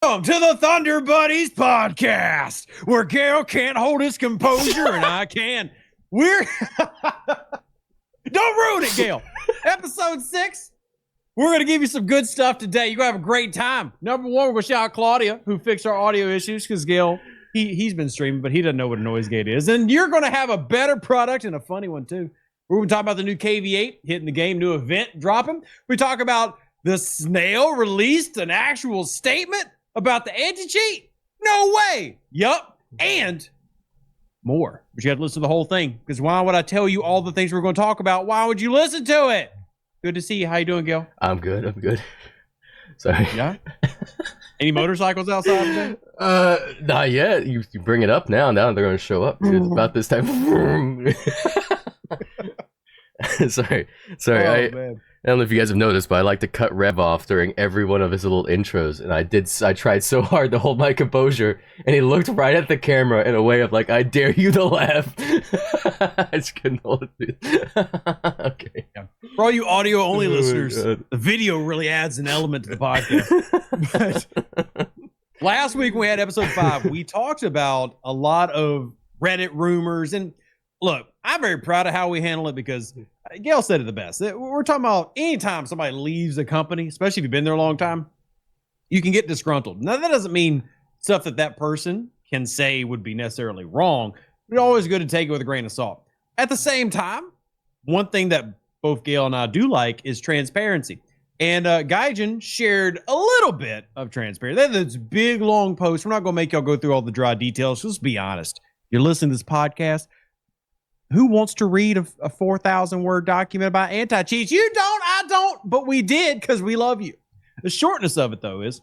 Welcome to the Thunder Buddies podcast, where Gale can't hold his composure and I can. We're don't ruin it, Gale. Episode 6. We're gonna give you some good stuff today. You're gonna have a great time. Number one, we're gonna shout out Klaudia, who fixed our audio issues, because Gale, he's been streaming, but he doesn't know what a noise gate is. And you're gonna have a better product and a funny one too. We're gonna talk about the new KV-8 hitting the game, new event dropping. We talk about the snail released an actual statement about the anti-cheat? No way. Yup. And more. But you have to listen to the whole thing, because why would I tell you all the things we're going to talk about? Why would you listen to it? Good to see you. How you doing, Gil? I'm good. Sorry. Yeah? Any motorcycles outside today? Not yet. You bring it up now. Now they're going to show up. It's about this time. Sorry. Oh, man. I don't know if you guys have noticed, but I like to cut Rev off during every one of his little intros, and I tried so hard to hold my composure, and he looked right at the camera in a way of like, I dare you to laugh. I just couldn't hold it. Okay. Yeah. For all you audio-only listeners, the video really adds an element to the podcast. But last week when we had episode 5, we talked about a lot of Reddit rumors, and look, I'm very proud of how we handle it, because Gale said it the best. We're talking about anytime somebody leaves a company, especially if you've been there a long time, you can get disgruntled. Now, that doesn't mean stuff that person can say would be necessarily wrong. It's always good to take it with a grain of salt. At the same time, one thing that both Gale and I do like is transparency. And Gaijin shared a little bit of transparency. They had this big, long post. We're not going to make y'all go through all the dry details. Just be honest. You're listening to this podcast. Who wants to read a 4,000-word document about anti-cheats? You don't, I don't, but we did because we love you. The shortness of it, though, is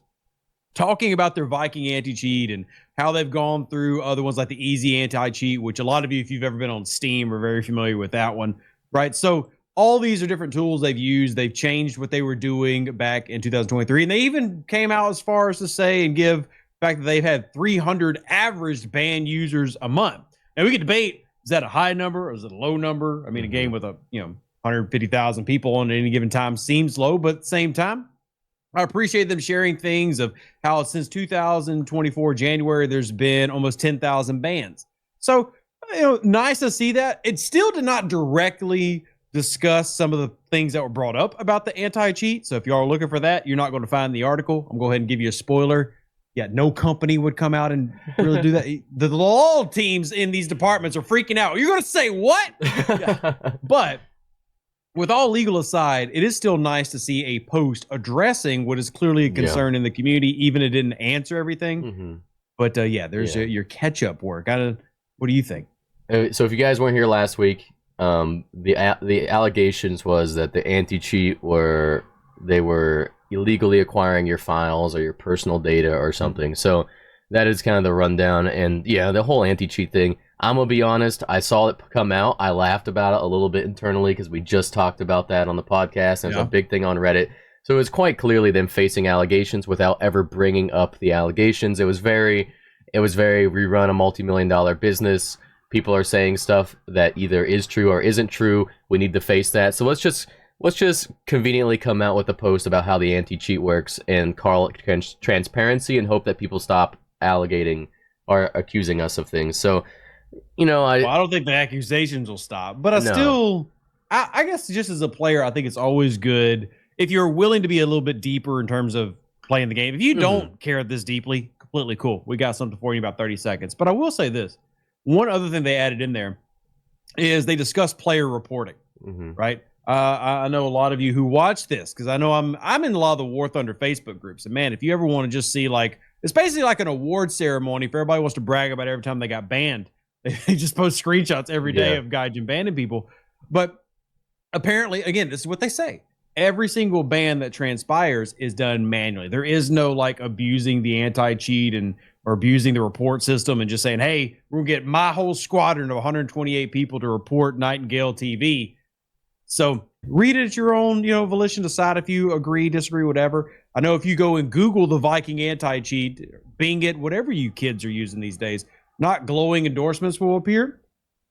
talking about their Viking anti-cheat and how they've gone through other ones like the easy anti-cheat, which a lot of you, if you've ever been on Steam, are very familiar with that one, right? So all these are different tools they've used. They've changed what they were doing back in 2023, and they even came out as far as to say and give the fact that they've had 300 average banned users a month. And we could debate, is that a high number or is it a low number? I mean, a game with 150,000 people on any given time seems low, but at the same time, I appreciate them sharing things of how since 2024 January, there's been almost 10,000 bans. So, nice to see that. It still did not directly discuss some of the things that were brought up about the anti-cheat. So if you are looking for that, you're not going to find the article. I'm going to go ahead and give you a spoiler. Yeah, no company would come out and really do that. The law teams in these departments are freaking out. You're going to say what? Yeah. But with all legal aside, it is still nice to see a post addressing what is clearly a concern in the community, even if it didn't answer everything. Mm-hmm. But there's your catch-up work. What do you think? So if you guys weren't here last week, the allegations was that the anti-cheat were illegally acquiring your files or your personal data or something. So that is kind of the rundown. And yeah, the whole anti-cheat thing, I'm gonna be honest, I saw it come out. I laughed about it a little bit internally because we just talked about that on the podcast, and it's a big thing on Reddit. So it was quite clearly them facing allegations without ever bringing up the allegations. It was very we run a multi-million-dollar business. People are saying stuff that either is true or isn't true. We need to face that. So let's just conveniently come out with a post about how the anti-cheat works and call it transparency and hope that people stop allegating or accusing us of things. So, I don't think the accusations will stop, but I guess just as a player, I think it's always good if you're willing to be a little bit deeper in terms of playing the game. If you don't care this deeply, completely cool. We got something for you in about 30 seconds. But I will say this. One other thing they added in there is they discussed player reporting, right? I know a lot of you who watch this, because I know I'm in a lot of the War Thunder Facebook groups. And man, if you ever want to just see it's basically like an award ceremony if everybody wants to brag about every time they got banned. They just post screenshots every day of Gaijin banning people. But apparently, again, this is what they say. Every single ban that transpires is done manually. There is no abusing the anti-cheat or abusing the report system and just saying, hey, we're going to get my whole squadron of 128 people to report Nightingale TV. So read it at your own, volition. Decide if you agree, disagree, whatever. I know if you go and Google the Viking anti-cheat, Bing it, whatever you kids are using these days, not glowing endorsements will appear.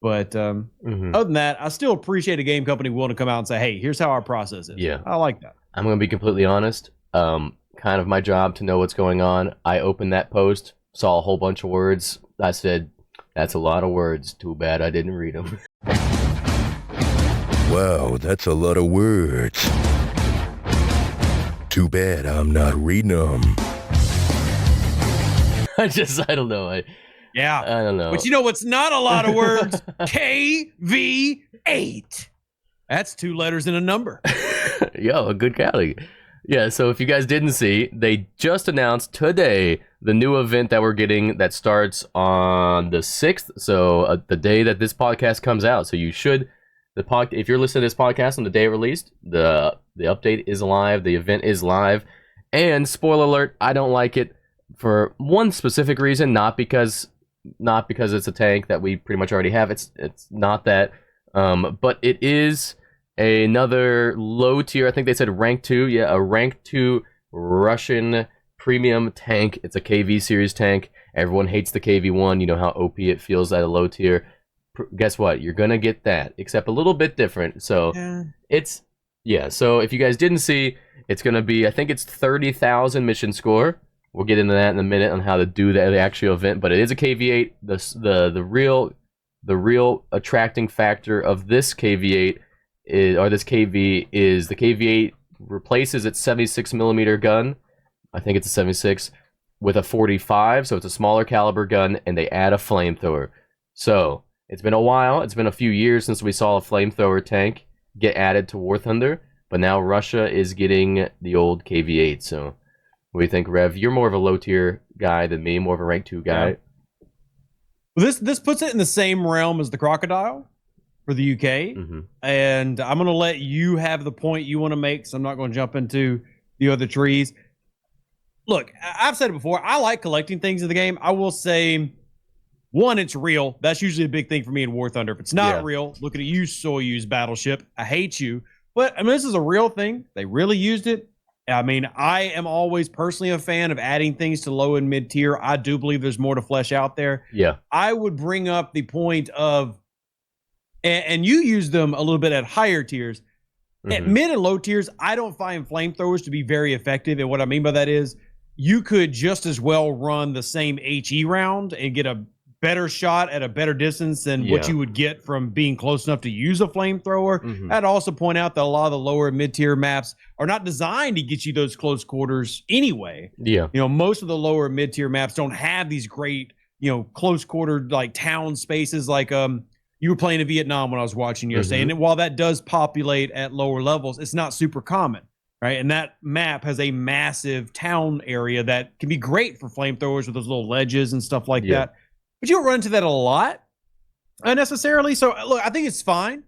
But other than that, I still appreciate a game company willing to come out and say, hey, here's how our process is. Yeah. I like that. I'm going to be completely honest. kind of my job to know what's going on. I opened that post, saw a whole bunch of words. I said, that's a lot of words. Too bad I didn't read them. Wow, that's a lot of words. Too bad I'm not reading them. I don't know. I don't know. But you know what's not a lot of words? KV-8. That's 2 letters in a number. Yo, a good counting. Yeah, so if you guys didn't see, they just announced today the new event that we're getting that starts on the 6th. So the day that this podcast comes out. So you should, if you're listening to this podcast on the day it released, the update is live, the event is live. And spoiler alert, I don't like it for one specific reason, not because it's a tank that we pretty much already have. It's not that. But it is another low tier, I think they said rank 2. Yeah, a rank 2 Russian premium tank. It's a KV series tank. Everyone hates the KV-1. You know how OP it feels at a low tier. Guess what? You're gonna get that, except a little bit different. So so if you guys didn't see, it's gonna be, I think it's 30,000 mission score. We'll get into that in a minute on how to do the actual event, but it is a KV-8. The real attracting factor of this KV-8 this KV is the KV-8 replaces its 76mm gun. I think it's a 76 with a 45, so it's a smaller caliber gun, and they add a flamethrower. So it's been a while. It's been a few years since we saw a flamethrower tank get added to War Thunder, but now Russia is getting the old KV-8. So what do you think, Rev? You're more of a low tier guy than me, more of a rank 2 guy. Yeah. Well, this puts it in the same realm as the Crocodile for the UK. Mm-hmm. And I'm going to let you have the point you want to make, so I'm not going to jump into the other trees. Look, I've said it before. I like collecting things in the game. I will say, one, it's real. That's usually a big thing for me in War Thunder. If it's not real, look at you, Soyuz battleship. I hate you. But, I mean, this is a real thing. They really used it. I mean, I am always personally a fan of adding things to low and mid tier. I do believe there's more to flesh out there. Yeah. I would bring up the point of, and you use them a little bit at higher tiers. Mm-hmm. At mid and low tiers, I don't find flamethrowers to be very effective. And what I mean by that is you could just as well run the same HE round and get a better shot at a better distance than what you would get from being close enough to use a flamethrower. Mm-hmm. I'd also point out that a lot of the lower and mid-tier maps are not designed to get you those close quarters anyway. Yeah. You know, most of the lower and mid-tier maps don't have these great, you know, close quarter like town spaces like you were playing in Vietnam when I was watching yesterday. Mm-hmm. And while that does populate at lower levels, it's not super common. Right. And that map has a massive town area that can be great for flamethrowers with those little ledges and stuff like that. But you don't run into that a lot unnecessarily. So look, I think it's fine.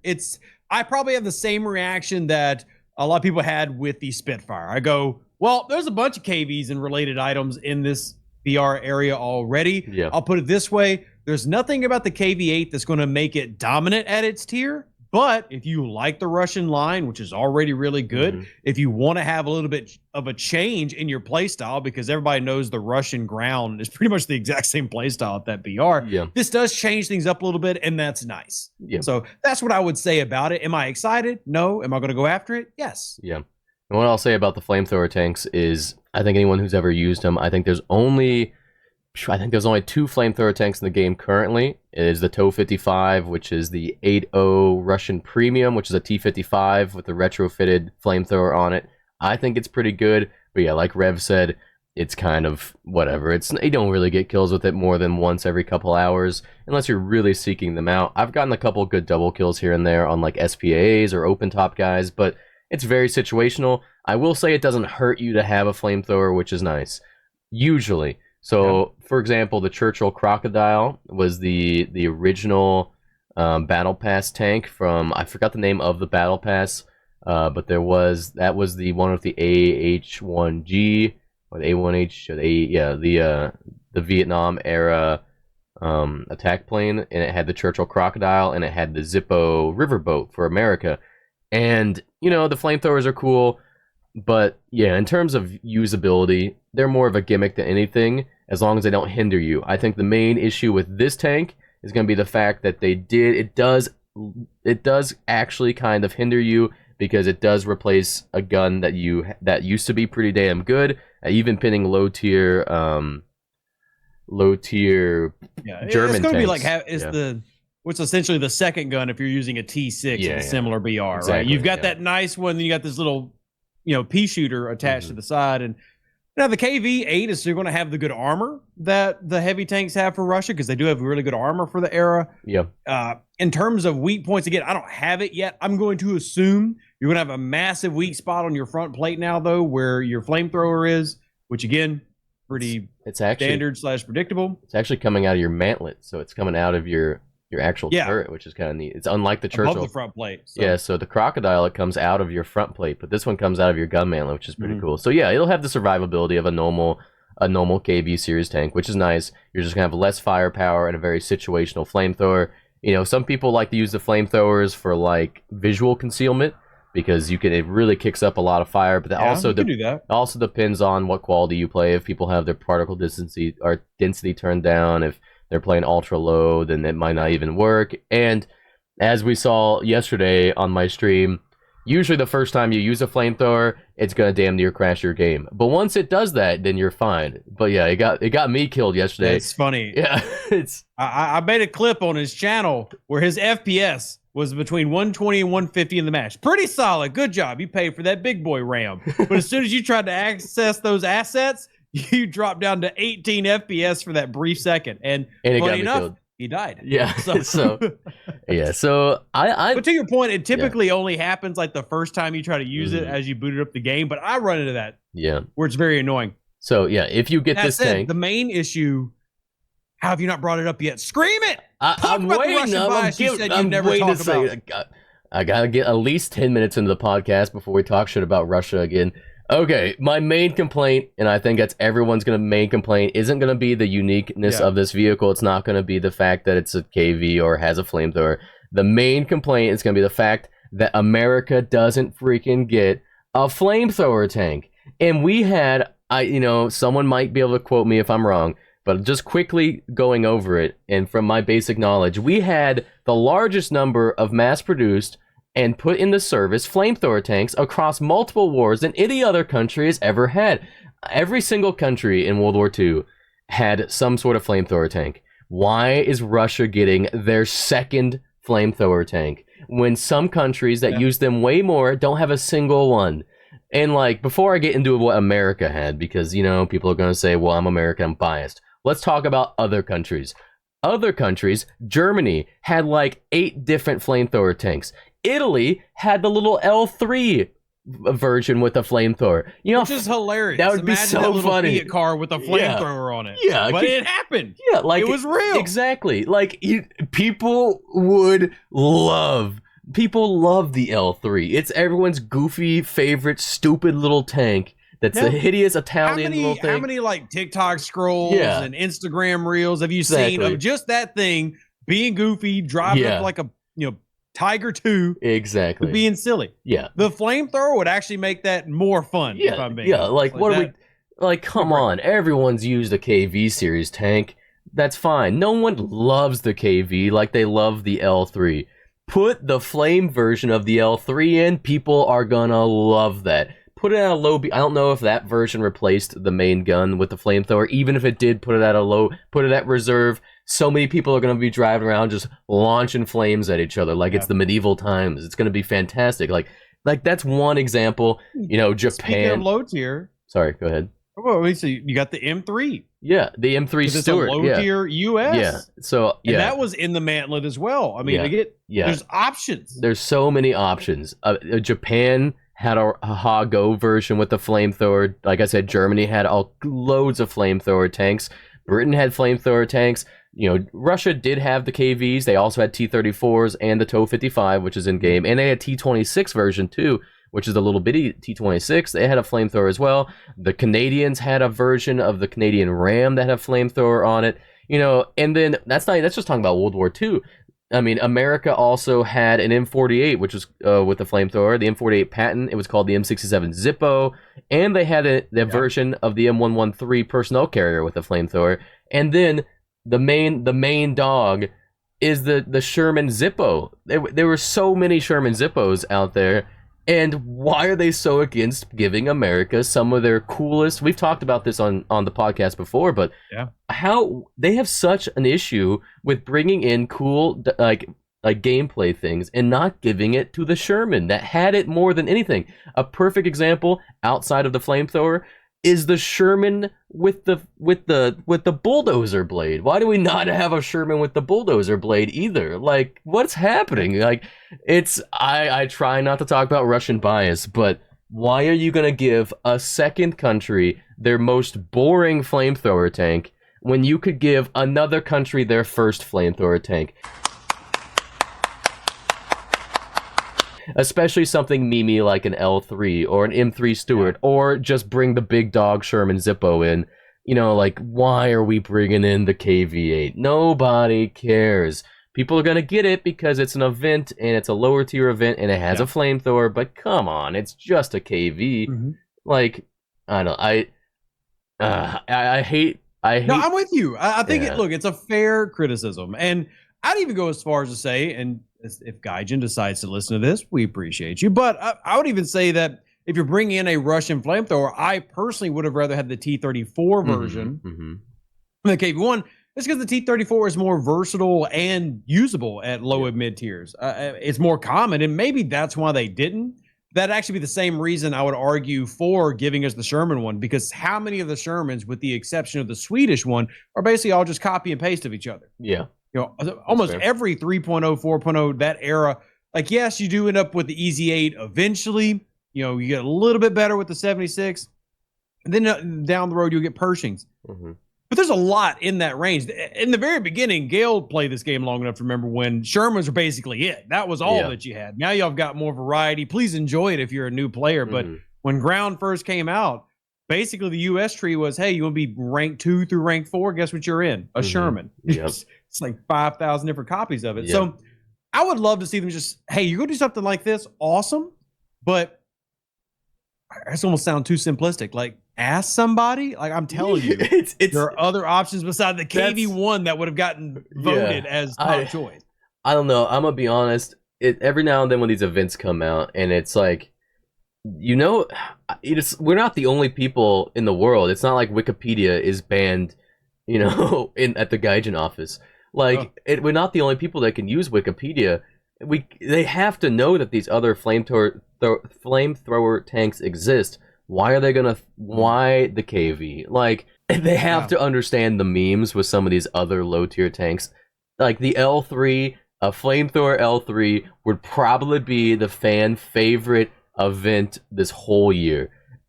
I probably have the same reaction that a lot of people had with the Spitfire. I go, well, there's a bunch of KVs and related items in this VR area already. Yeah. I'll put it this way. There's nothing about the KV-8 that's going to make it dominant at its tier. But if you like the Russian line, which is already really good, if you want to have a little bit of a change in your playstyle, because everybody knows the Russian ground is pretty much the exact same playstyle at that BR, this does change things up a little bit, and that's nice. Yeah. So that's what I would say about it. Am I excited? No. Am I going to go after it? Yes. Yeah. And what I'll say about the flamethrower tanks is I think anyone who's ever used them, I think there's only 2 flamethrower tanks in the game currently. It is the TOW-55, which is the 8.0 Russian Premium, which is a T-55 with the retrofitted flamethrower on it. I think it's pretty good, but yeah, like Rev said, it's kind of whatever. You don't really get kills with it more than once every couple hours, unless you're really seeking them out. I've gotten a couple good double kills here and there on like SPAs or open top guys, but it's very situational. I will say it doesn't hurt you to have a flamethrower, which is nice. Usually. So, for example, the Churchill Crocodile was the original Battle Pass tank from, I forgot the name of the Battle Pass, but that was the one with the AH-1G, or the A1H, or the Vietnam era attack plane, and it had the Churchill Crocodile, and it had the Zippo riverboat for America. And, you know, the flamethrowers are cool, but yeah, in terms of usability, they're more of a gimmick than anything, as long as they don't hinder you. I think the main issue with this tank is going to be the fact that it does actually kind of hinder you, because it does replace a gun that used to be pretty damn good, even pinning low tier German It's going to be tanks. like what's essentially the second gun if you're using a T6 in a similar BR, exactly, right? You've got that nice one, then you got this little, pea shooter attached to the side, and now the KV-8 is still going to have the good armor that the heavy tanks have for Russia, because they do have really good armor for the era. Yeah. In terms of weak points, again, I don't have it yet. I'm going to assume you're going to have a massive weak spot on your front plate now, though, where your flamethrower is, which again, pretty it's actually standard / predictable. It's actually coming out of your mantlet, so it's coming out of your actual turret, which is kind of neat. It's unlike the Churchill. Above the front plate. So. Yeah, so the Crocodile, it comes out of your front plate, but this one comes out of your gun mantlet, which is pretty cool. So yeah, it'll have the survivability of a normal KV series tank, which is nice. You're just gonna have less firepower and a very situational flamethrower. Some people like to use the flamethrowers for like visual concealment, because it really kicks up a lot of fire, but that also depends on what quality you play. If people have their particle density turned down, if they're playing ultra low, then it might not even work. And as we saw yesterday on my stream, usually the first time you use a flamethrower, it's gonna damn near crash your game. But once it does that, then you're fine. But yeah, it got me killed yesterday. It's funny. Yeah, I made a clip on his channel where his FPS was between 120 and 150 in the match. Pretty solid. Good job. You paid for that big boy RAM. But as soon as you tried to access those assets, you dropped down to 18 FPS for that brief second. And funny enough, he died. Yeah. So I But to your point, it typically only happens like the first time you try to use it as you booted up the game. But I run into that. Yeah. Where it's very annoying. So yeah, if you get this tank, the main issue. How have you not brought it up yet? Scream it! I'm waiting. I'm waiting to say. I gotta get at least 10 minutes into the podcast before we talk shit about Russia again. Okay, my main complaint, and I think that's everyone's main complaint, isn't gonna be the uniqueness of this vehicle. It's not gonna be the fact that it's a KV or has a flamethrower. The main complaint is gonna be the fact that America doesn't freaking get a flamethrower tank. And we had, someone might be able to quote me if I'm wrong, but just quickly going over it, and from my basic knowledge, we had the largest number of mass-produced and put into service flamethrower tanks across multiple wars than any other country has ever had. Every single country in World War II had some sort of flamethrower tank. Why is Russia getting their second flamethrower tank when some countries that use them way more don't have a single one? And before I get into what America had, because people are going to say, well, I'm American, I'm biased. Let's talk about other countries. Other countries, Germany had 8 different flamethrower tanks. Italy had the little L3 version with a flamethrower. Which is hilarious. That would be so funny. Fiat car with a flamethrower on it. Yeah, but it happened. Yeah, it was real. Exactly. People love the L3. It's everyone's goofy favorite stupid little tank. That's a hideous Italian little thing. How many TikTok scrolls and Instagram reels have you seen of just that thing being goofy, driving up like a Tiger 2? Exactly. Being silly. Yeah. The flamethrower would actually make that more fun. Yeah. If I'm being honest. Come on. Everyone's used a KV series tank. That's fine. No one loves the KV like they love the L3. Put the flame version of the L3 in. People are gonna love that. Put it at a low. I don't know if that version replaced the main gun with the flamethrower. Even if it did, put it at reserve. So many people are going to be driving around just launching flames at each other like it's the medieval times. It's going to be fantastic. That's one example. Japan. Speaking of low tier. Sorry, go ahead. Well, so you got the M3. Yeah, the M3 Stewart. It's a low tier US. Yeah. So and that was in the mantlet as well. I mean, there's options. There's so many options. Japan had a Ha-Go version with the flamethrower. Like I said, Germany had loads of flamethrower tanks. Britain had flamethrower tanks. Russia did have the KVs. They also had T-34s and the TOW-55, which is in game. And they had T-26 version too, which is a little bitty T-26. They had a flamethrower as well. The Canadians had a version of the Canadian Ram that had a flamethrower on it. And then that's just talking about World War II. I mean, America also had an M48, which was with the flamethrower. The M48 Patton, it was called the M67 Zippo. And they had the version of the M113 personnel carrier with the flamethrower. And then the main dog is the Sherman Zippo. There were so many Sherman Zippos out there. And why are they so against giving America some of their coolest? We've talked about this on the podcast before, but how they have such an issue with bringing in cool like gameplay things and not giving it to the Sherman that had it more than anything. A perfect example outside of the Flamethrower is the Sherman with the bulldozer blade. Why do we not have a Sherman with the bulldozer blade either? Like, what's happening? Like, I try not to talk about Russian bias, but why are you gonna give a second country their most boring flamethrower tank when you could give another country their first flamethrower tank? Especially something memey like an L3 or an M3 Stewart, or just bring the big dog Sherman Zippo in. You know, like, why are we bringing in the KV-8? Nobody cares. People are going to get it because it's an event, and it's a lower tier event, and it has a flamethrower, but come on, it's just a KV. Like, I don't I hate... No, I'm with you. I think, look, it's a fair criticism. And I'd even go as far as to say, and if Gaijin decides to listen to this, we appreciate you. But I would even say that if you're bringing in a Russian flamethrower, I personally would have rather had the T-34 version than the KV-1. It's because the T-34 is more versatile and usable at low and mid tiers. It's more common, and maybe that's why they didn't. That'd actually be the same reason I would argue for giving us the Sherman one, because how many of the Shermans, with the exception of the Swedish one, are basically all just copy and paste of each other? Yeah. You know, almost every 3.0, 4.0, that era, like, yes, you do end up with the Easy 8 eventually. You know, you get a little bit better with the 76. And then down the road, you'll get Pershings. But there's a lot in that range. In the very beginning, Gale played this game long enough to remember when Shermans were basically it. That was all that you had. Now y'all have got more variety. Please enjoy it if you're a new player. But when Ground first came out, basically the US tree was, hey, you want to be rank 2 through rank 4? Guess what you're in? A Sherman. It's like 5,000 different copies of it. So I would love to see them just, hey, you're going to do something like this. Awesome. But it's almost sound too simplistic. Like, ask somebody. Like, I'm telling you, there are other options beside the KV-1 that would have gotten voted as top choice. I don't know. I'm going to be honest. Every now and then when these events come out, and it's like, you know, we're not the only people in the world. It's not like Wikipedia is banned, you know, at the Gaijin office. Like, we're not the only people that can use Wikipedia. They have to know that these other flamethrower tanks exist. Why are they why the KV? Like, they have to understand the memes with some of these other low tier tanks. Like the L3, a flamethrower L3 would probably be the fan favorite event this whole year.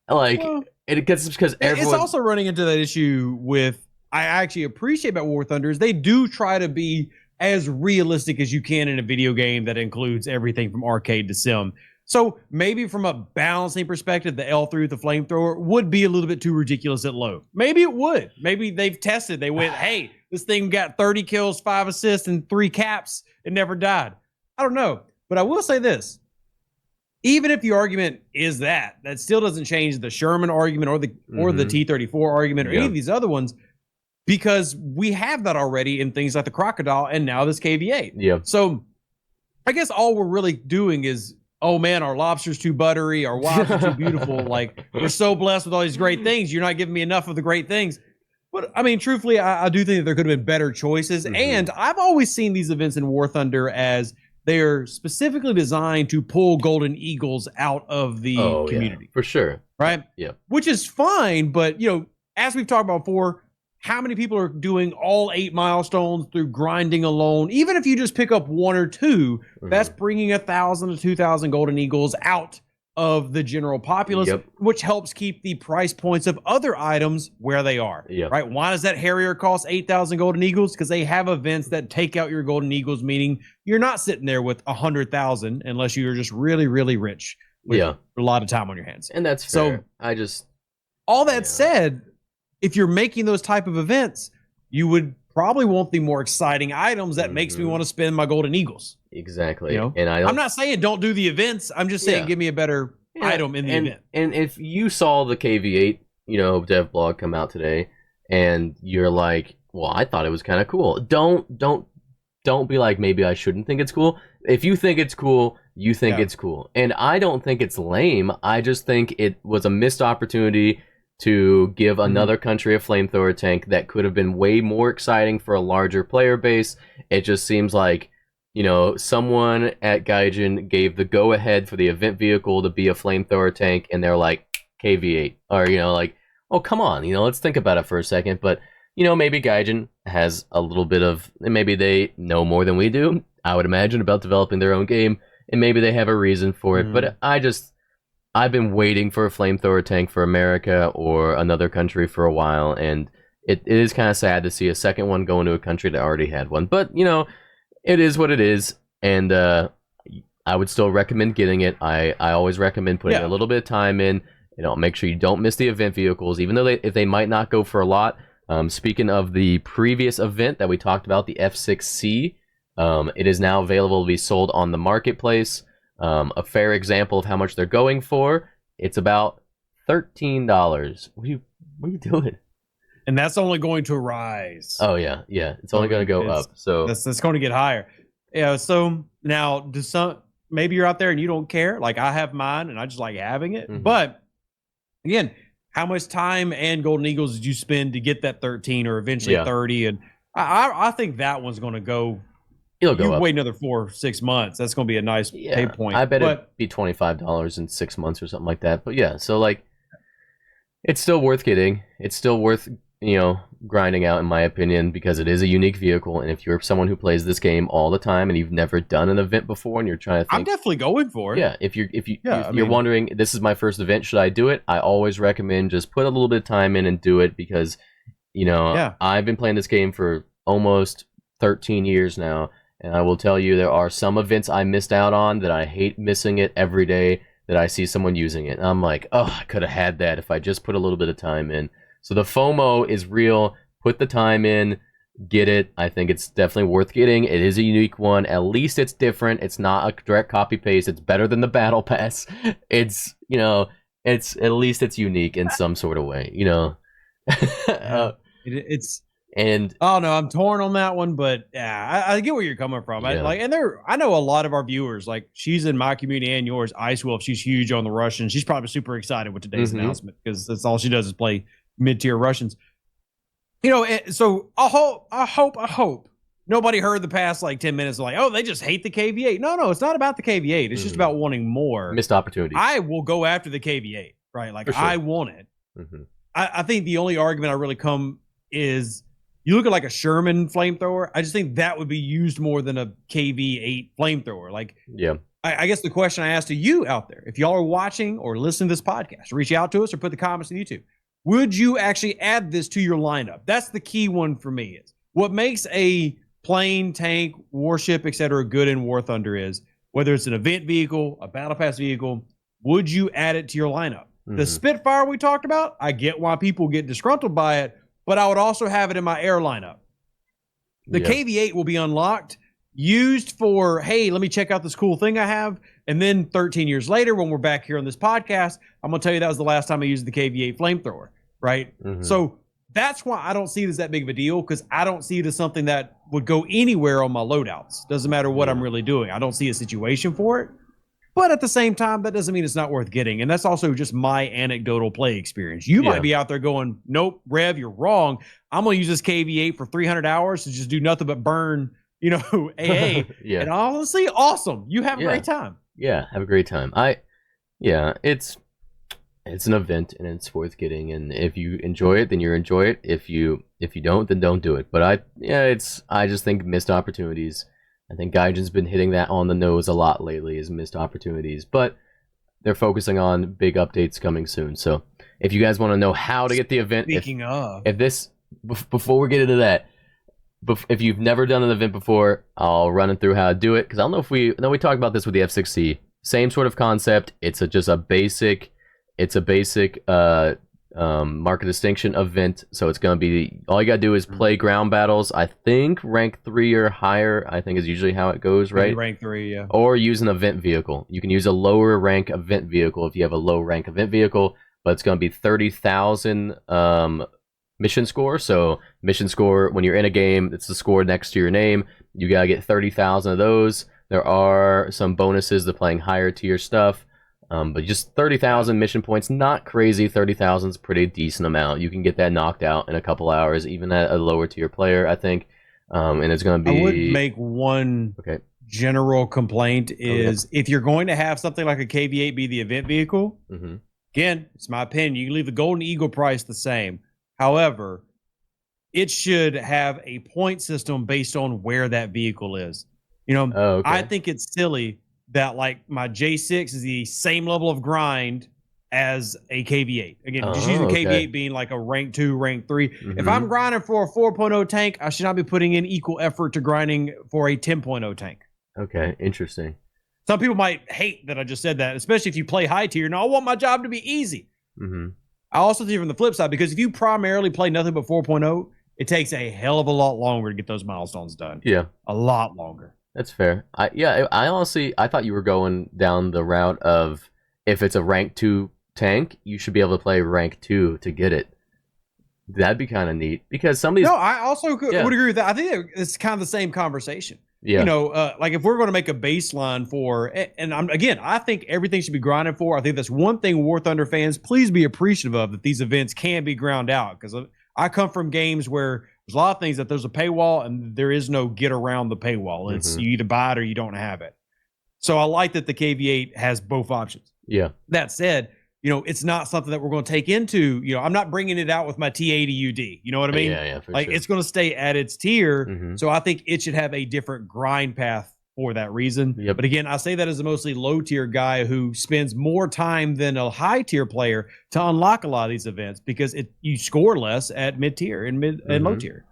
Like, it gets because everyone. It's also running into that issue with. I actually appreciate about War Thunder is they do try to be as realistic as you can in a video game that includes everything from arcade to sim. So maybe from a balancing perspective, the L3 with the flamethrower would be a little bit too ridiculous at low. Maybe it would. Maybe they've tested. They went, hey, this thing got 30 kills, 5 assists, and 3 caps. It never died. I don't know. But I will say this. Even if the argument is that still doesn't change the Sherman argument or the T-34 argument or any of these other ones, because we have that already in things like the Crocodile and now this KV-8. Yeah. So I guess all we're really doing is, oh man, our lobster's too buttery, our wives are too beautiful. Like, we're so blessed with all these great things. You're not giving me enough of the great things. But I mean, truthfully, I do think that there could have been better choices. And I've always seen these events in War Thunder as they are specifically designed to pull golden eagles out of the community. For sure. Right? Yeah. Which is fine, but you know, as we've talked about before, how many people are doing all 8 milestones through grinding alone? Even if you just pick up 1 or 2, that's bringing 1,000 to 2,000 golden eagles out of the general populace, which helps keep the price points of other items where they are. Right? Why does that Harrier cost 8,000 golden eagles? Because they have events that take out your golden eagles, meaning you're not sitting there with 100,000 unless you're just really, really rich with a lot of time on your hands. And that's fair. So all that said, if you're making those type of events, you would probably want the more exciting items that makes me want to spend my golden eagles. Exactly. You know? And I'm not saying don't do the events. I'm just saying give me a better item in the event. And if you saw the KV-8, you know, dev blog come out today, and you're like, well, I thought it was kind of cool. Don't be like, maybe I shouldn't think it's cool. If you think it's cool, you think it's cool. And I don't think it's lame. I just think it was a missed opportunity to give another country a flamethrower tank that could have been way more exciting for a larger player base. It just seems like, someone at Gaijin gave the go-ahead for the event vehicle to be a flamethrower tank, and they're like, KV-8. Or, oh, come on, let's think about it for a second. But, maybe Gaijin has a little bit of, maybe they know more than we do, I would imagine, about developing their own game, and maybe they have a reason for it. But I've been waiting for a flamethrower tank for America or another country for a while, and it is kind of sad to see a second one go into a country that already had one. But, it is what it is, and I would still recommend getting it. I always recommend putting a little bit of time in. Make sure you don't miss the event vehicles, even though if they might not go for a lot. Speaking of the previous event that we talked about, the F6C, it is now available to be sold on the marketplace. A fair example of how much they're going for, it's about $13. What are you doing? And that's only going to rise. Oh yeah, it's only going to go up. So that's going to get higher. Yeah. So now, maybe you're out there and you don't care. Like I have mine, and I just like having it. But again, how much time and Golden Eagles did you spend to get that 13 or eventually 30? And I think that one's going to go. It'll go up. Wait another 4 or 6 months. That's going to be a nice pay point. I bet it'd be $25 in 6 months or something like that. But yeah, so like, it's still worth getting. It's still worth grinding out, in my opinion, because it is a unique vehicle. And if you're someone who plays this game all the time and you've never done an event before and you're trying to think, I'm definitely going for it. Yeah, if you're wondering, this is my first event, should I do it? I always recommend just put a little bit of time in and do it, because I've been playing this game for almost 13 years now, and I will tell you there are some events I missed out on that I hate missing it every day that I see someone using it. And I'm like, oh, I could have had that if I just put a little bit of time in. So the FOMO is real. Put the time in, get it. I think it's definitely worth getting. It is a unique one. At least it's different. It's not a direct copy paste. It's better than the battle pass. It's it's at least it's unique in some sort of way. Oh no, I'm torn on that one, but yeah, I get where you're coming from. I know a lot of our viewers, like she's in my community and yours, Ice Wolf. She's huge on the Russians. She's probably super excited with today's announcement, because that's all she does is play mid-tier Russians. So I hope nobody heard the past like 10 minutes like, oh, they just hate the KV-8. No, it's not about the KV-8. It's just about wanting more. Missed opportunity. I will go after the KV-8, right? Like, I want it. I think the only argument I really come is, you look at like a Sherman flamethrower, I just think that would be used more than a KV-8 flamethrower. Like, I guess the question I asked to you out there, if y'all are watching or listening to this podcast, reach out to us or put the comments on YouTube. Would you actually add this to your lineup? That's the key one for me. Is what makes a plane, tank, warship, etc. good in War Thunder is whether it's an event vehicle, a battle pass vehicle, would you add it to your lineup? The Spitfire we talked about, I get why people get disgruntled by it, but I would also have it in my air lineup. The KV-8 will be unlocked, used for, hey, let me check out this cool thing I have. And then 13 years later, when we're back here on this podcast, I'm going to tell you that was the last time I used the KV-8 flamethrower, right? So that's why I don't see it as that big of a deal, because I don't see it as something that would go anywhere on my loadouts. Doesn't matter what I'm really doing. I don't see a situation for it. But at the same time, that doesn't mean it's not worth getting. And that's also just my anecdotal play experience. You might be out there going, nope, Rev, you're wrong. I'm going to use this KV-8 for 300 hours to just do nothing but burn, AA. And honestly, awesome. You have a great time. Yeah, have a great time. It's an event and it's worth getting. And if you enjoy it, then you enjoy it. If you don't, then don't do it. But I just think missed opportunities. I think Gaijin's been hitting that on the nose a lot lately, is missed opportunities. But they're focusing on big updates coming soon. So if you guys want to know how to get the event, before we get into that, if you've never done an event before, I'll run it through how to do it. Because I don't know if we talked about this with the F6C. Same sort of concept. It's just a basic market distinction event. So it's going to be, all you got to do is play ground battles. I think rank 3 or higher, I think is usually how it goes, right? Maybe rank 3, yeah. Or use an event vehicle. You can use a lower rank event vehicle if you have a low rank event vehicle, but it's going to be 30,000 mission score. So mission score, when you're in a game, it's the score next to your name. You got to get 30,000 of those. There are some bonuses to playing higher tier stuff, but just 30,000 mission points, not crazy. 30,000 is a pretty decent amount. You can get that knocked out in a couple hours, even at a lower tier player, I think. And it's going to be... I would make one general complaint is if you're going to have something like a KV-8 be the event vehicle, again, it's my opinion, you can leave the Golden Eagle price the same. However, it should have a point system based on where that vehicle is. You know, I think it's silly that like my J6 is the same level of grind as a KV-8. Again, just using KV-8 being like a rank 2, rank 3. If I'm grinding for a 4.0 tank, I should not be putting in equal effort to grinding for a 10.0 tank. Okay, interesting. Some people might hate that I just said that, especially if you play high tier. No, I want my job to be easy. I also think from the flip side, because if you primarily play nothing but 4.0, it takes a hell of a lot longer to get those milestones done. Yeah. A lot longer. That's fair. I honestly, I thought you were going down the route of if it's a rank 2 tank, you should be able to play rank 2 to get it. That'd be kind of neat because some of these... No, I also would agree with that. I think it's kind of the same conversation. Yeah. You know, like if we're going to make a baseline for, and I think everything should be grinded for. I think that's one thing War Thunder fans, please be appreciative of, that these events can be ground out, because I come from games where there's a lot of things that there's a paywall and there is no get around the paywall. It's you either buy it or you don't have it. So I like that the KV-8 has both options. Yeah. That said, you know, it's not something that we're going to take into, you know, I'm not bringing it out with my T80 UD. You know what I mean? Yeah, like sure. It's going to stay at its tier. So I think it should have a different grind path for that reason. But again, I say that as a mostly low tier guy who spends more time than a high tier player to unlock a lot of these events, because you score less at mid tier and low tier.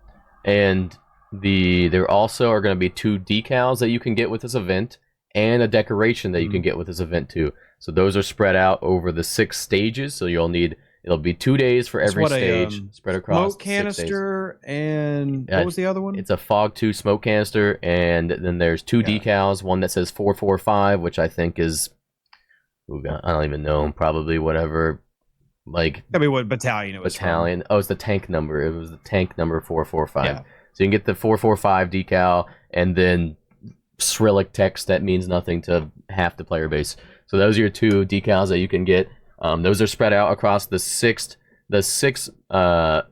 And there also are going to be 2 decals that you can get with this event, and a decoration that you can get with this event too. So those are spread out over the 6 stages. So it'll be 2 days for every stage, spread across smoke canister 6 days. And what was the other one? It's a Fog 2 smoke canister, and then there's 2 decals. One that says 445, which I think is, I don't even know, probably whatever. Like, I mean, what battalion it was battalion. Oh, it's the tank number. It was the tank number 445. Yeah. So you can get the 445 decal, and then Cyrillic text that means nothing to half the player base. So those are your 2 decals that you can get. Those are spread out across the 6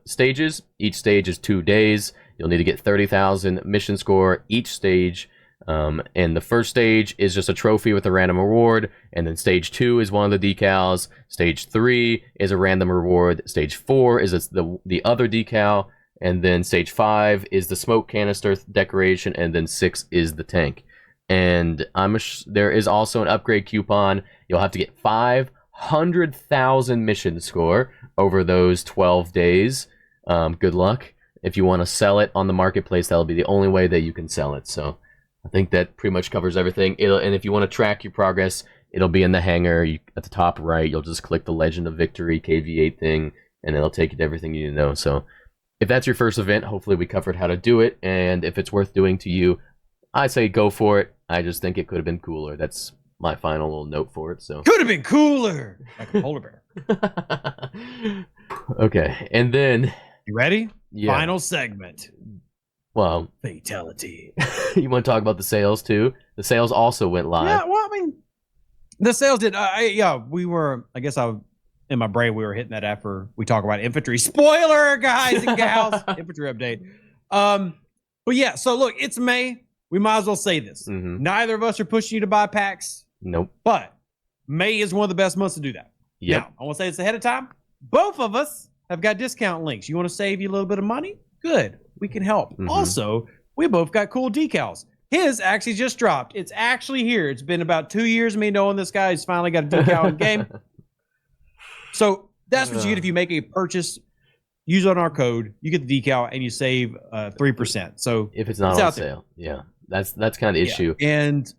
stages. Each stage is 2 days. You'll need to get 30,000 mission score each stage. And the first stage is just a trophy with a random reward. And then stage 2 is one of the decals. Stage 3 is a random reward. Stage 4 is the other decal. And then stage 5 is the smoke canister decoration. And then 6 is the tank. And there is also an upgrade coupon. You'll have to get 500,000 mission score over those 12 days. Good luck. If you want to sell it on the marketplace, that'll be the only way that you can sell it. So I think that pretty much covers everything. And if you want to track your progress, it'll be in the hangar at the top right. You'll just click the Legend of Victory KV-8 thing, and it'll take you to everything you need to know. So if that's your first event, hopefully we covered how to do it. And if it's worth doing to you, I say go for it. I just think it could have been cooler. That's my final little note for it. So could have been cooler, like a polar bear. Okay, and then you ready? Yeah. Final segment. Well, fatality. You want to talk about the sales too? The sales also went live. Yeah, well, I mean, the sales did. We were. I guess in my brain we were hitting that after we talk about infantry. Spoiler, guys and gals. Infantry update. But yeah. So look, it's May. We might as well say this. Neither of us are pushing you to buy packs. Nope. But May is one of the best months to do that. Yep. Now, I want to say this ahead of time. Both of us have got discount links. You want to save you a little bit of money? Good. We can help. Also, we both got cool decals. His actually just dropped. It's actually here. It's been about 2 years of me knowing this guy. He's finally got a decal in game. So that's what you get if you make a purchase. Use on our code. You get the decal and you save 3%. So if it's not on sale, yeah, that's kind of the issue. And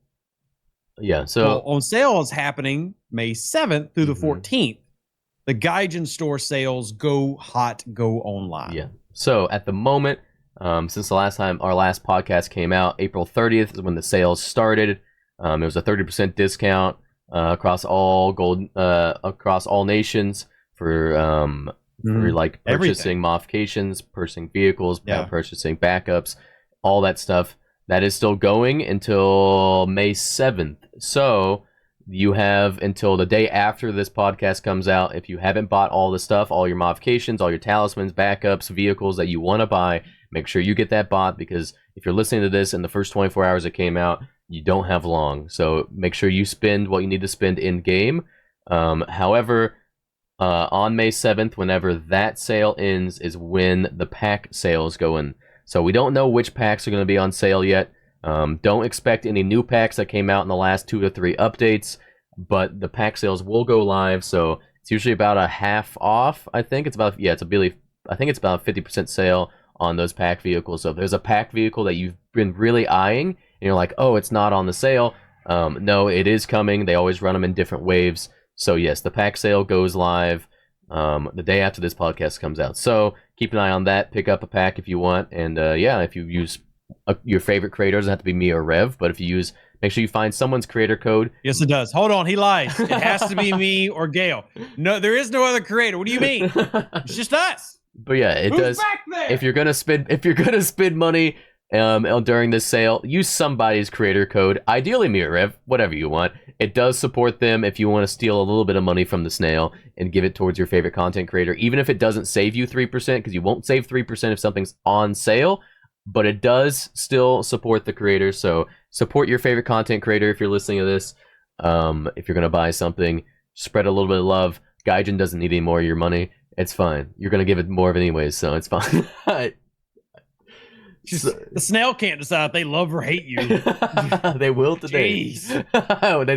yeah, so on sale is happening May 7th through the 14th. The Gaijin store sales go hot, go online. Yeah. So at the moment, since the last time our last podcast came out, April 30th is when the sales started. It was a 30% discount across all nations for like purchasing modifications, purchasing vehicles, purchasing backups, all that stuff. That is still going until May 7th. So you have until the day after this podcast comes out. If you haven't bought all the stuff, all your modifications, all your talismans, backups, vehicles that you want to buy, make sure you get that bought, because if you're listening to this in the first 24 hours it came out, you don't have long. So make sure you spend what you need to spend in game. However, on May 7th, whenever that sale ends, is when the pack sales go in. So we don't know which packs are going to be on sale yet. Don't expect any new packs that came out in the last 2 to 3 updates, but the pack sales will go live. So it's usually about a half off. I think it's about I think it's about a 50% sale on those pack vehicles. So if there's a pack vehicle that you've been really eyeing and you're like, oh, it's not on the sale, no, it is coming. They always run them in different waves. So yes, the pack sale goes live the day after this podcast comes out. So keep an eye on that. Pick up a pack if you want. And if you use your favorite creator, doesn't have to be me or Rev, but if you use, make sure you find someone's creator code. Yes, it does. Hold on, he lies. It has to be me or Gale. No, there is no other creator. What do you mean? It's just us. But yeah, it Who's does. back there? If you're gonna spend money during this sale, use somebody's creator code. Ideally me or Rev, whatever you want. It does support them if you want to steal a little bit of money from the snail and give it towards your favorite content creator, even if it doesn't save you 3%, because you won't save 3% if something's on sale, but it does still support the creator. So support your favorite content creator if you're listening to this. If you're going to buy something, spread a little bit of love. Gaijin doesn't need any more of your money. It's fine. You're going to give it more of it anyways, so it's fine. The snail can't decide if they love or hate you. They will today. Jeez. They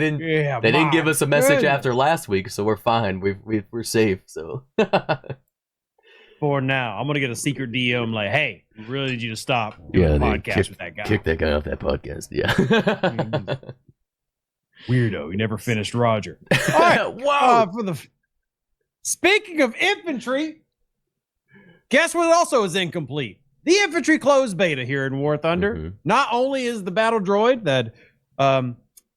didn't give us a message after last week, so we're fine. We're safe. So for now, I'm gonna get a secret DM like, "Hey, we really need you to stop Yeah, doing a they podcast with that guy. kick that guy off that podcast." Yeah. Weirdo. He never finished Roger. All right. Whoa. Speaking of infantry, guess what also is incomplete? The infantry closed beta here in War Thunder. Mm-hmm. Not only is the battle droid that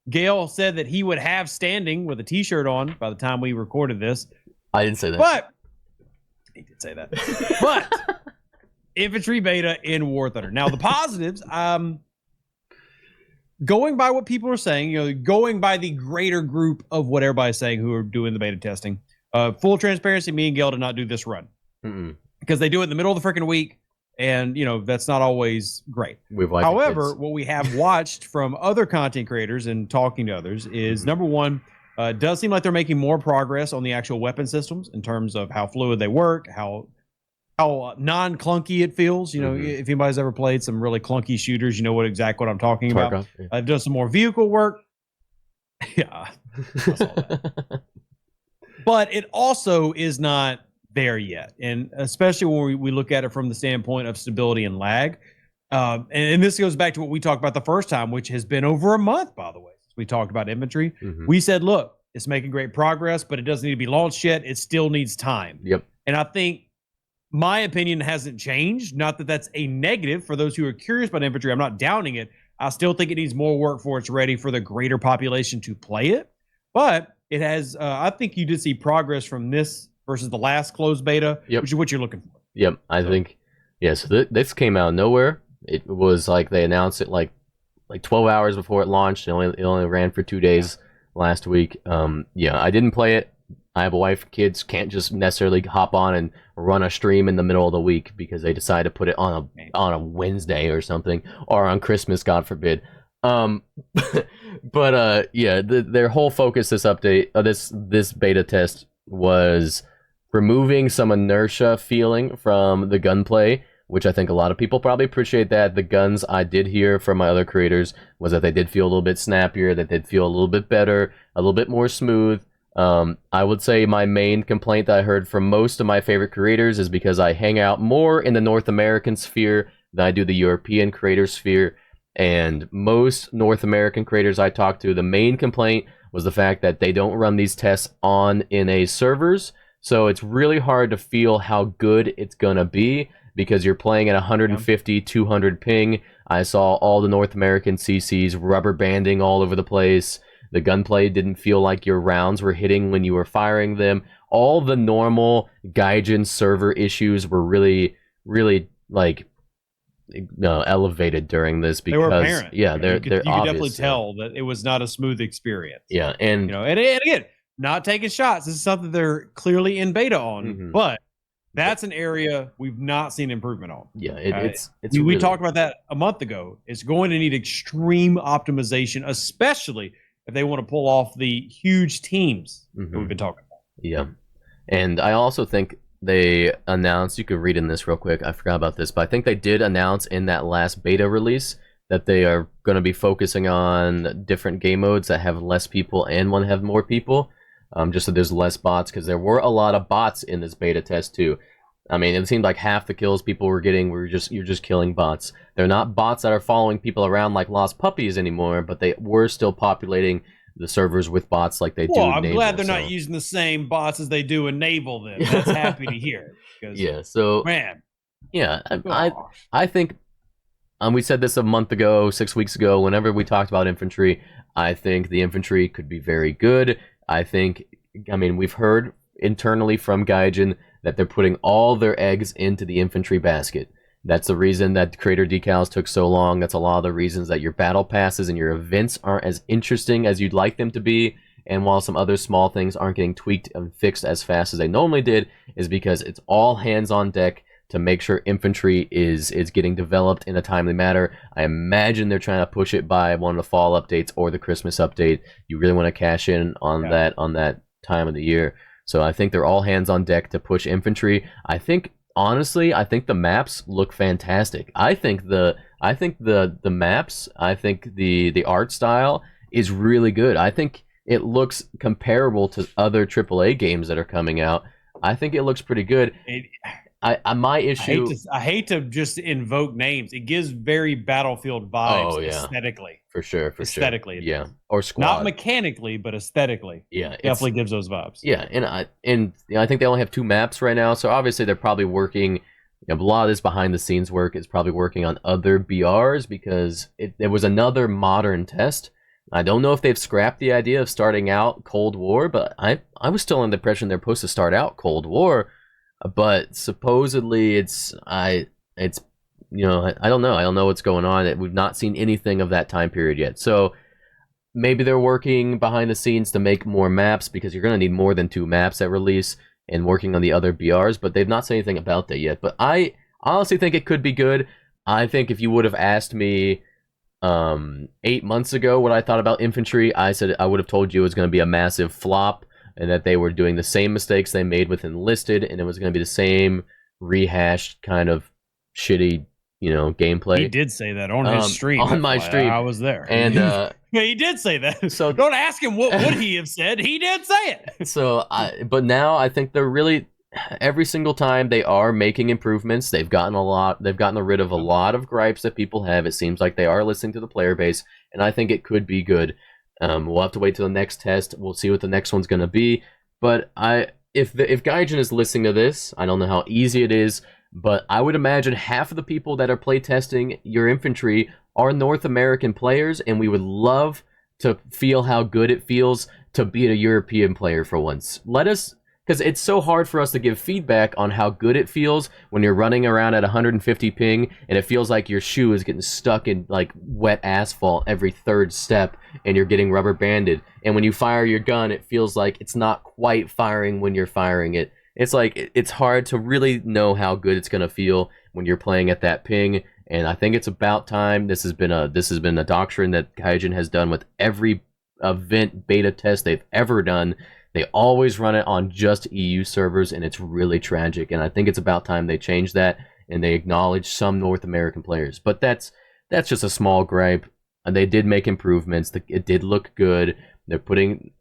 Gale said that he would have standing with a t-shirt on by the time we recorded this. I didn't say that. But he did say that. But infantry beta in War Thunder. Now the positives, going by what people are saying, going by the greater group of what everybody's saying who are doing the beta testing. Full transparency, me and Gale did not do this run. Because they do it in the middle of the freaking week. And, that's not always great. However, what we have watched from other content creators and talking to others is, number one, it does seem like they're making more progress on the actual weapon systems in terms of how fluid they work, how non-clunky it feels. If anybody's ever played some really clunky shooters, you know what I'm talking about. I've done some more vehicle work. Yeah, I saw that. But it also is not there yet, and especially when we look at it from the standpoint of stability and lag, and this goes back to what we talked about the first time, which has been over a month, by the way, since we talked about infantry. We said, look, it's making great progress, but it doesn't need to be launched yet. It still needs time. And I think my opinion hasn't changed. Not that that's a negative for those who are curious about infantry. I'm not downing it. I still think it needs more work before it's ready for the greater population to play it, but it has. I think you did see progress from this versus the last closed beta, which is what you're looking for. I think, so this came out of nowhere. It was like they announced it like 12 hours before it launched. It only ran for 2 days last week. I didn't play it. I have a wife, kids, can't just necessarily hop on and run a stream in the middle of the week because they decide to put it on a Wednesday or something, or on Christmas, God forbid. Their whole focus this update, this beta test was removing some inertia feeling from the gunplay, which I think a lot of people probably appreciate that. The guns I did hear from my other creators was that they did feel a little bit snappier, that they'd feel a little bit better, a little bit more smooth. I would say my main complaint that I heard from most of my favorite creators is because I hang out more in the North American sphere than I do the European creator sphere. And most North American creators I talked to, the main complaint was the fact that they don't run these tests on NA servers. So it's really hard to feel how good it's going to be because you're playing at 150, 200 ping. I saw all the North American CCs rubber banding all over the place. The gunplay didn't feel like your rounds were hitting when you were firing them. All the normal Gaijin server issues were really, really elevated during this because they were apparent. they're you could obvious, definitely tell that it was not a smooth experience. Yeah, and and again, not taking shots. This is something they're clearly in beta on, but that's an area we've not seen improvement on. Yeah, it's we really... talked about that a month ago. It's going to need extreme optimization, especially if they want to pull off the huge teams that we've been talking about. Yeah, and I also think they announced, you could read in this real quick, I forgot about this, but I think they did announce in that last beta release that they are going to be focusing on different game modes that have less people and one have more people, just so there's less bots, because there were a lot of bots in this beta test too. I mean, it seemed like half the kills people were getting you're just killing bots. They're not bots that are following people around like lost puppies anymore, but they were still populating the servers with bots like they do. I'm glad they're not using the same bots as they do in Naval. Then that's happy to hear. Yeah. So man. Yeah, I think. We said this a month ago, 6 weeks ago. Whenever we talked about infantry, I think the infantry could be very good. We've heard internally from Gaijin that they're putting all their eggs into the infantry basket. That's the reason that creator decals took so long. That's a lot of the reasons that your battle passes and your events aren't as interesting as you'd like them to be. And while some other small things aren't getting tweaked and fixed as fast as they normally did, is because it's all hands on deck to make sure infantry is getting developed in a timely manner. I imagine they're trying to push it by one of the fall updates or the Christmas update. You really want to cash in on that time of the year. So I think they're all hands on deck to push infantry. Honestly, I think the maps look fantastic. I think the maps, I think the art style is really good. I think it looks comparable to other AAA games that are coming out. I think it looks pretty good. My issue... I hate to just invoke names. It gives very Battlefield vibes aesthetically. For sure. Aesthetically. Yeah. Or Squad. Not mechanically, but aesthetically. Yeah. Definitely gives those vibes. Yeah, and I think they only have 2 maps right now, so obviously they're probably working... a lot of this behind-the-scenes work is probably working on other BRs, because there was another modern test. I don't know if they've scrapped the idea of starting out Cold War, but I was still under the impression they're supposed to start out Cold War. But supposedly I don't know. I don't know what's going on. We've not seen anything of that time period yet. So maybe they're working behind the scenes to make more maps, because you're going to need more than 2 maps at release, and working on the other BRs. But they've not said anything about that yet. But I honestly think it could be good. I think if you would have asked me 8 months ago what I thought about infantry, I would have told you it was going to be a massive flop, and that they were doing the same mistakes they made with Enlisted, and it was going to be the same rehashed kind of shitty, gameplay. He did say that on his stream. On my stream. I was there. And yeah, he did say that. So don't ask him what would he have said. He did say it. But now I think they're really, every single time they are making improvements. They've gotten rid of a lot of gripes that people have. It seems like they are listening to the player base, and I think it could be good. We'll have to wait till the next test. We'll see what the next one's going to be. But if Gaijin is listening to this, I don't know how easy it is, but I would imagine half of the people that are playtesting your infantry are North American players, and we would love to feel how good it feels to beat a European player for once. Because it's so hard for us to give feedback on how good it feels when you're running around at 150 ping and it feels like your shoe is getting stuck in like wet asphalt every 3rd step and you're getting rubber banded. And when you fire your gun, it feels like it's not quite firing when you're firing it. It's like it's hard to really know how good it's going to feel when you're playing at that ping. And I think it's about time. This has been a doctrine that Gaijin has done with every event beta test they've ever done. They always run it on just EU servers, and it's really tragic. And I think it's about time they change that and they acknowledge some North American players. But that's just a small gripe. And they did make improvements. It did look good.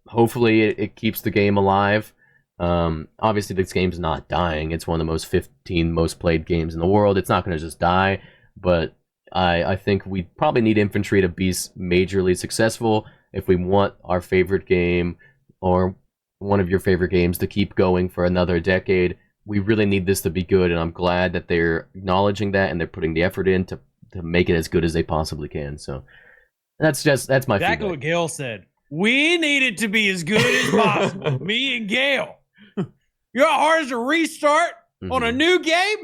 Hopefully it keeps the game alive. Obviously, this game's not dying. It's one of the 15 most played games in the world. It's not going to just die. But I think we probably need infantry to be majorly successful if we want our favorite game, or one of your favorite games, to keep going for another decade. We really need this to be good, and I'm glad that they're acknowledging that and they're putting the effort in to make it as good as they possibly can. So that's my exactly feedback. What Gale said. We need it to be as good as possible. Me and Gale. You know how hard it is to restart on a new game?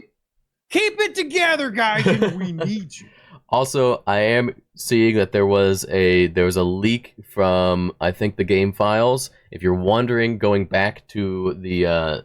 Keep it together, Gaijin. We need you. Also, I am seeing that there was a leak from, I think, the game files. If you're wondering, going back to the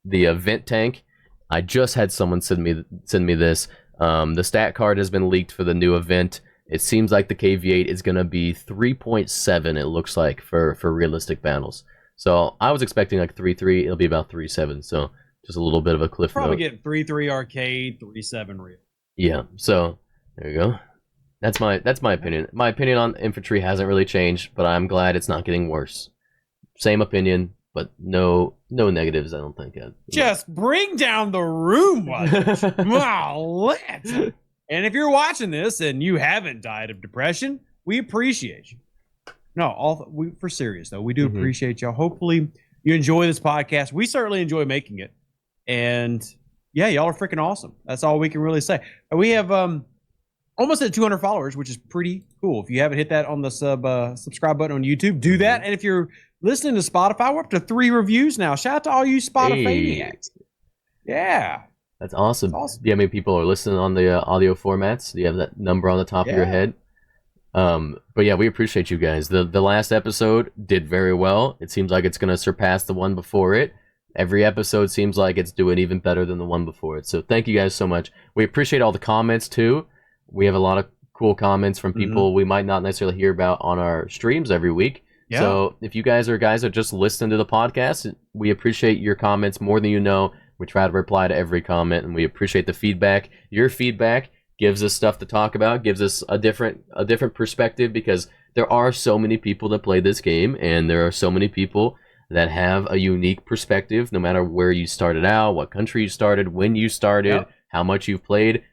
vent tank, I just had someone send me this. The stat card has been leaked for the new event. It seems like the KV-8 is going to be 3.7, it looks like, for realistic battles. So I was expecting like 3.3. It'll be about 3.7. So just a little bit of a cliff note. Probably get 3.3 arcade, 3.7 real. Yeah, so there you go. That's my opinion. My opinion on Infantry hasn't really changed, but I'm glad it's not getting worse. Same opinion, but no negatives, I don't think. Just bring down the room, wow, let's. And if you're watching this and you haven't died of depression, we appreciate you. No, for serious though, we do appreciate y'all. Hopefully you enjoy this podcast. We certainly enjoy making it, and yeah, y'all are freaking awesome. That's all we can really say. We have almost at 200 followers, which is pretty cool. If you haven't hit that on the subscribe button on YouTube, do that. And if you're listening to Spotify, we're up to 3 reviews now. Shout out to all you Spotify-maniacs. Yeah. That's awesome. Do you have any people are listening on the audio formats? Do you have that number on the top of your head? But yeah, we appreciate you guys. The last episode did very well. It seems like it's going to surpass the one before it. Every episode seems like it's doing even better than the one before it. So thank you guys so much. We appreciate all the comments too. We have a lot of cool comments from people we might not necessarily hear about on our streams every week. Yeah. So if you guys are just listening to the podcast, we appreciate your comments more than you know. We try to reply to every comment, and we appreciate the feedback. Your feedback gives us stuff to talk about, gives us a different perspective, because there are so many people that play this game, and there are so many people that have a unique perspective, no matter where you started out, what country you started, when you started, how much you've played.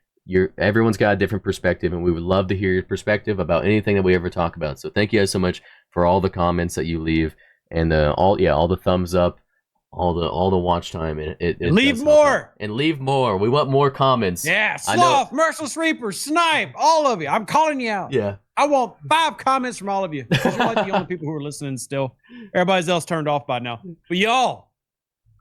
Everyone's got a different perspective, and we would love to hear your perspective about anything that we ever talk about. So thank you guys so much for all the comments that you leave, and all the thumbs up, all the watch time. It leave more and leave more. We want more comments. Yeah, Sloth, Merciless Reaper, Snipe, all of you. I'm calling you out. Yeah, I want 5 comments from all of you. You're like the only people who are listening still. Everybody else turned off by now, but y'all,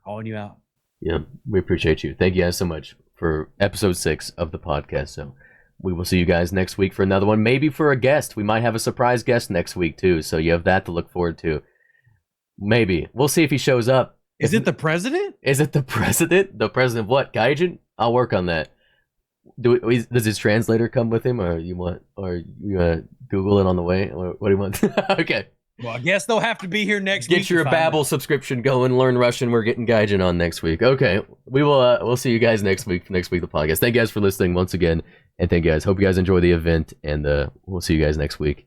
calling you out. Yeah, we appreciate you. Thank you guys so much for episode 6 of the podcast. So we will see you guys next week for another one, maybe for a guest. We might have a surprise guest next week too, so you have that to look forward to. Maybe we'll see if he shows up. Is it the president? Is it the president? The president of what? Gaijin? I'll work on that. Does his translator come with him, or you want Google it on the way, or what do you want? Okay. Well, I guess they'll have to be here next week. Get your Babbel subscription going. Learn Russian. We're getting Gaijin on next week. Okay. We'll see you guys next week. The podcast. Thank you guys for listening once again, and thank you guys. Hope you guys enjoy the event, and we'll see you guys next week.